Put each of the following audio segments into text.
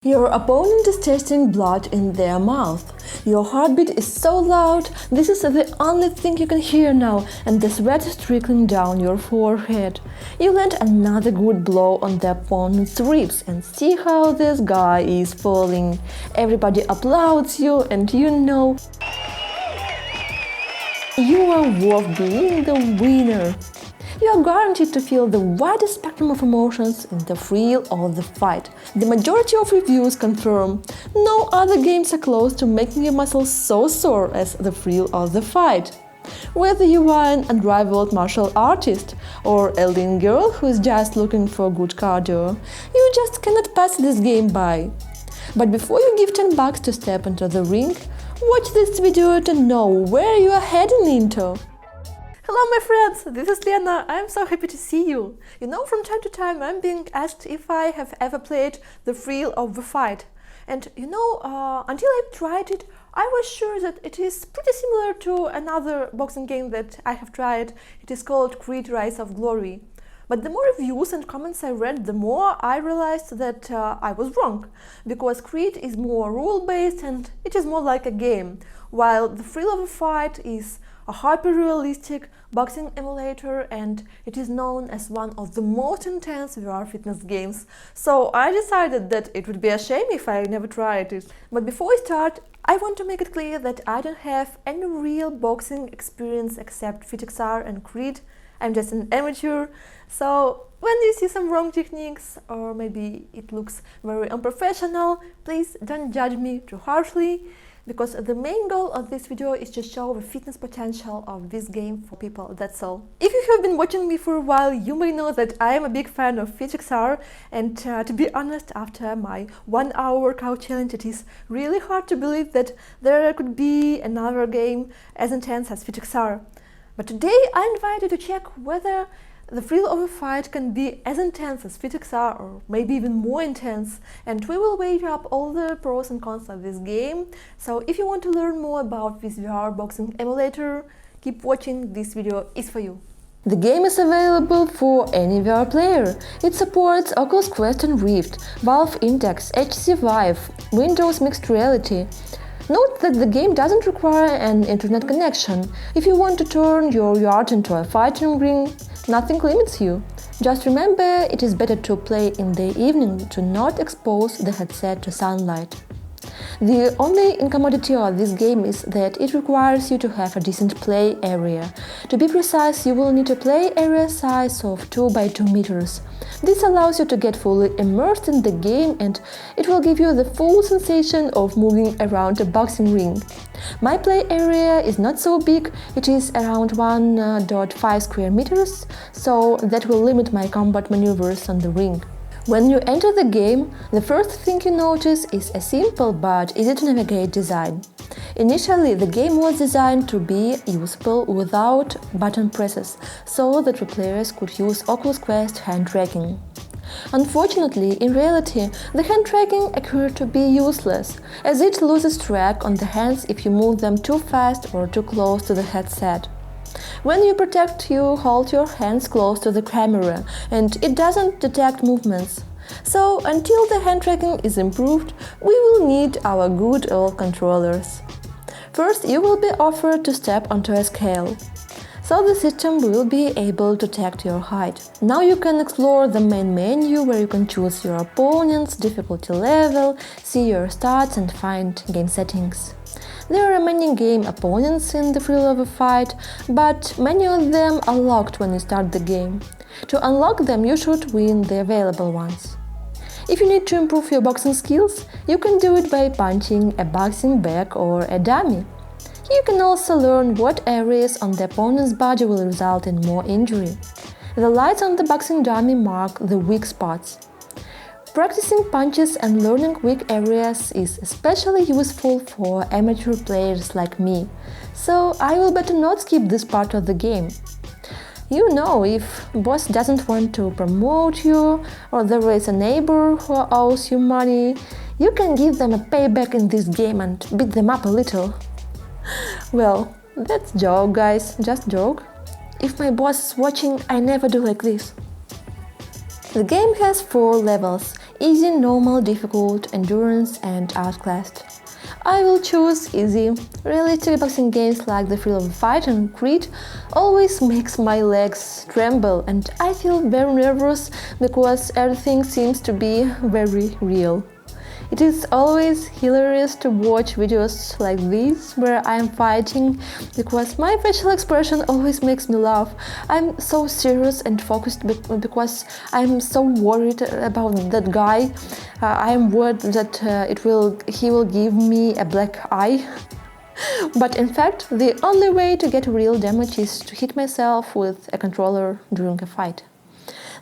Your opponent is tasting blood in their mouth. Your heartbeat is so loud, this is the only thing you can hear now, and the sweat is trickling down your forehead. You land another good blow on the opponent's ribs and see how this guy is falling. Everybody applauds you and you know you are worth being the winner. You are guaranteed to feel the widest spectrum of emotions in the thrill of the fight. The majority of reviews confirm no other games are close to making your muscles so sore as the thrill of the fight. Whether you are an unrivaled martial artist or a lean girl who is just looking for good cardio, you just cannot pass this game by. But before you give $10 to step into the ring, watch this video to know where you are heading into. Hello my friends, this is Lena. I'm so happy to see you. You know, from time to time I'm being asked if I have ever played the thrill of the fight. And you know, until I tried it, I was sure that it is pretty similar to another boxing game that I have tried. It is called Creed Rise of Glory. But the more reviews and comments I read, the more I realized that I was wrong. Because Creed is more rule-based and it is more like a game, while the thrill of a fight is a hyper-realistic boxing emulator, and it is known as one of the most intense VR fitness games. So I decided that it would be a shame if I never tried it. But before we start, I want to make it clear that I don't have any real boxing experience except FitXR and Creed. I'm just an amateur, so when you see some wrong techniques or maybe it looks very unprofessional, please don't judge me too harshly, because the main goal of this video is to show the fitness potential of this game for people, that's all. If you have been watching me for a while, you may know that I am a big fan of FitXR, and to be honest, after my 1-hour workout challenge, it is really hard to believe that there could be another game as intense as FitXR. But today I invite you to check whether the thrill of a fight can be as intense as FitXR or maybe even more intense, and we will weigh up all the pros and cons of this game. So if you want to learn more about this VR boxing emulator, keep watching, this video is for you. The game is available for any VR player. It supports Oculus Quest and Rift, Valve Index, HTC Vive, Windows Mixed Reality. Note that the game doesn't require an internet connection. If you want to turn your yard into a fighting ring, nothing limits you. Just remember, it is better to play in the evening to not expose the headset to sunlight. The only incommodity of this game is that it requires you to have a decent play area. To be precise, you will need a play area size of 2 by 2 meters. This allows you to get fully immersed in the game, and it will give you the full sensation of moving around a boxing ring. My play area is not so big, it is around 1.5 square meters, so that will limit my combat maneuvers on the ring. When you enter the game, the first thing you notice is a simple but easy to navigate design. Initially, the game was designed to be usable without button presses, so that players could use Oculus Quest hand tracking. Unfortunately, in reality, the hand tracking occurred to be useless, as it loses track on the hands if you move them too fast or too close to the headset. When you protect, you hold your hands close to the camera, and it doesn't detect movements. So, until the hand tracking is improved, we will need our good old controllers. First, you will be offered to step onto a scale, so the system will be able to detect your height. Now you can explore the main menu, where you can choose your opponent's difficulty level, see your stats and find game settings. There are many game opponents in the thrill of a fight, but many of them are locked when you start the game. To unlock them, you should win the available ones. If you need to improve your boxing skills, you can do it by punching a boxing bag or a dummy. You can also learn what areas on the opponent's body will result in more injury. The lights on the boxing dummy mark the weak spots. Practicing punches and learning weak areas is especially useful for amateur players like me, so I will better not skip this part of the game. You know, if boss doesn't want to promote you, or there is a neighbor who owes you money, you can give them a payback in this game and beat them up a little. Well, that's joke, guys, just joke. If my boss is watching, I never do like this. The game has 4 levels: easy, normal, difficult, endurance and outclassed. I will choose easy. Realistic boxing games like The Thrill of the Fight and Creed always makes my legs tremble and I feel very nervous because everything seems to be very real. It is always hilarious to watch videos like these where I am fighting because my facial expression always makes me laugh. I'm so serious and focused because I'm so worried about that guy. I am worried that he will give me a black eye. But in fact, the only way to get real damage is to hit myself with a controller during a fight.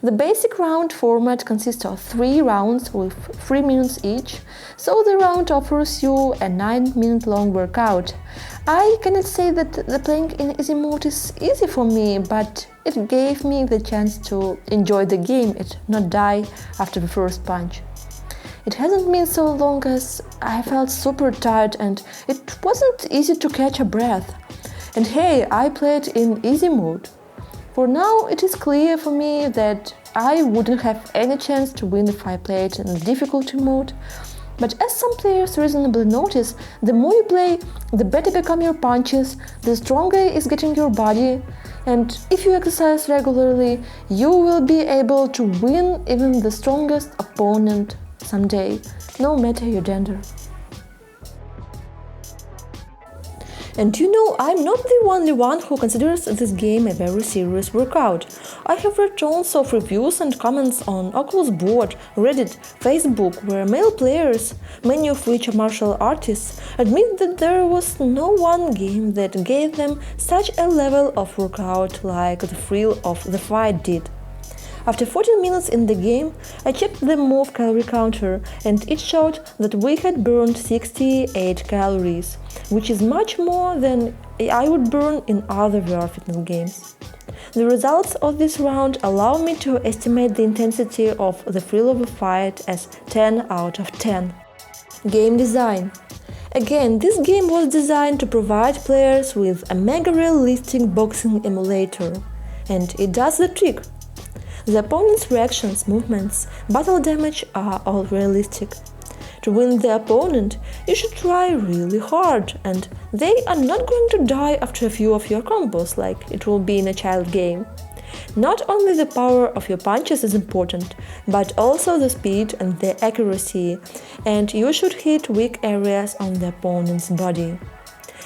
The basic round format consists of 3 rounds with 3 minutes each, so the round offers you a 9-minute-long workout. I cannot say that the playing in easy mode is easy for me, but it gave me the chance to enjoy the game and not die after the first punch. It hasn't been so long as I felt super tired and it wasn't easy to catch a breath. And hey, I played in easy mode. For now, it is clear for me that I wouldn't have any chance to win if I played in the difficulty mode. But as some players reasonably notice, the more you play, the better become your punches, the stronger is getting your body, and if you exercise regularly, you will be able to win even the strongest opponent someday, no matter your gender. And you know, I'm not the only one who considers this game a very serious workout. I have read tons of reviews and comments on Oculus board, Reddit, Facebook, where male players, many of which are martial artists, admit that there was no one game that gave them such a level of workout like The Thrill of the Fight did. After 14 minutes in the game, I checked the move calorie counter and it showed that we had burned 68 calories, which is much more than I would burn in other VR fitness games. The results of this round allow me to estimate the intensity of The Thrill of a Fight as 10 out of 10. Game design. Again, this game was designed to provide players with a mega realistic boxing emulator, and it does the trick. The opponent's reactions, movements, battle damage are all realistic. To win the opponent, you should try really hard, and they are not going to die after a few of your combos like it will be in a child game. Not only the power of your punches is important, but also the speed and the accuracy, and you should hit weak areas on the opponent's body.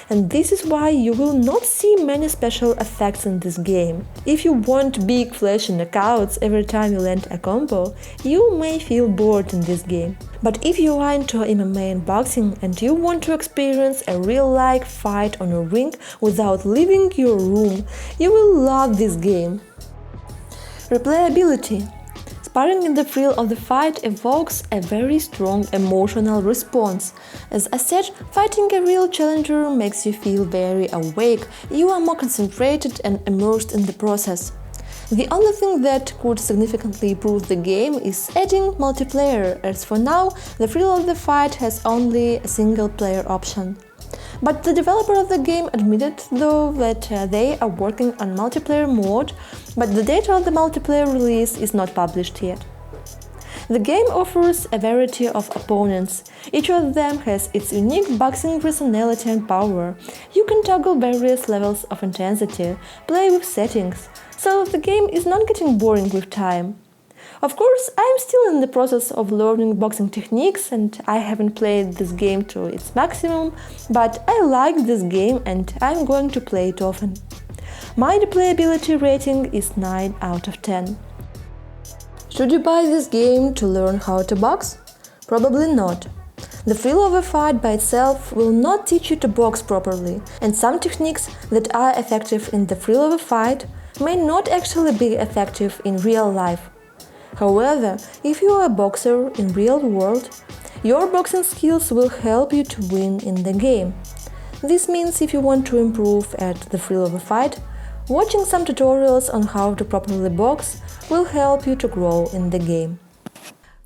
And this is why you will not see many special effects in this game. If you want big flashy knockouts every time you land a combo, you may feel bored in this game. But if you are into MMA and boxing and you want to experience a real-life fight on a ring without leaving your room, you will love this game. Replayability. Sparring in The Thrill of the Fight evokes a very strong emotional response. As I said, fighting a real challenger makes you feel very awake, you are more concentrated and immersed in the process. The only thing that could significantly improve the game is adding multiplayer, as for now, The Thrill of the Fight has only a single-player option. But the developer of the game admitted, though, that they are working on multiplayer mode, but the date of the multiplayer release is not published yet. The game offers a variety of opponents. Each of them has its unique boxing personality and power. You can toggle various levels of intensity, play with settings, so the game is not getting boring with time. Of course, I'm still in the process of learning boxing techniques and I haven't played this game to its maximum, but I like this game and I'm going to play it often. My replayability rating is 9 out of 10. Should you buy this game to learn how to box? Probably not. The Thrill of a Fight by itself will not teach you to box properly, and some techniques that are effective in The Thrill of a Fight may not actually be effective in real life. However, if you are a boxer in real world, your boxing skills will help you to win in the game. This means if you want to improve at The Thrill of a Fight, watching some tutorials on how to properly box will help you to grow in the game.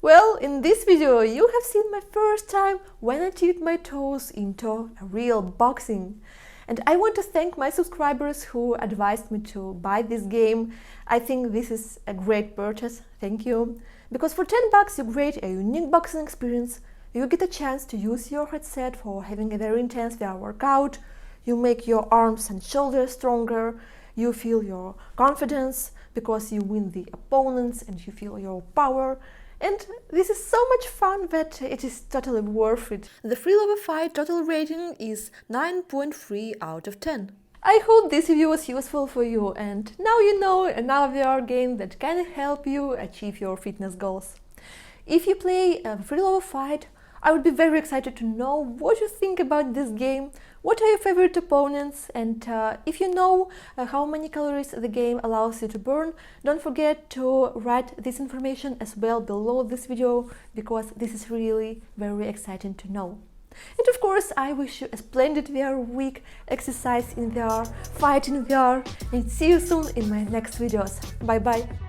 Well, in this video you have seen my first time when I dipped my toes into a real boxing. And I want to thank my subscribers who advised me to buy this game. I think this is a great purchase, thank you. Because for $10 you create a unique boxing experience, you get a chance to use your headset for having a very intense VR workout, you make your arms and shoulders stronger, you feel your confidence because you win the opponents and you feel your power. And this is so much fun that it is totally worth it. The Thrill of a Fight total rating is 9.3 out of 10. I hope this video was useful for you, and now you know another VR game that can help you achieve your fitness goals. If you play Thrill of a Fight, I would be very excited to know what you think about this game, what are your favorite opponents, and if you know how many calories the game allows you to burn, don't forget to write this information as well below this video, because this is really very exciting to know. And of course, I wish you a splendid VR week, exercise in VR, fight in VR, and see you soon in my next videos. Bye bye!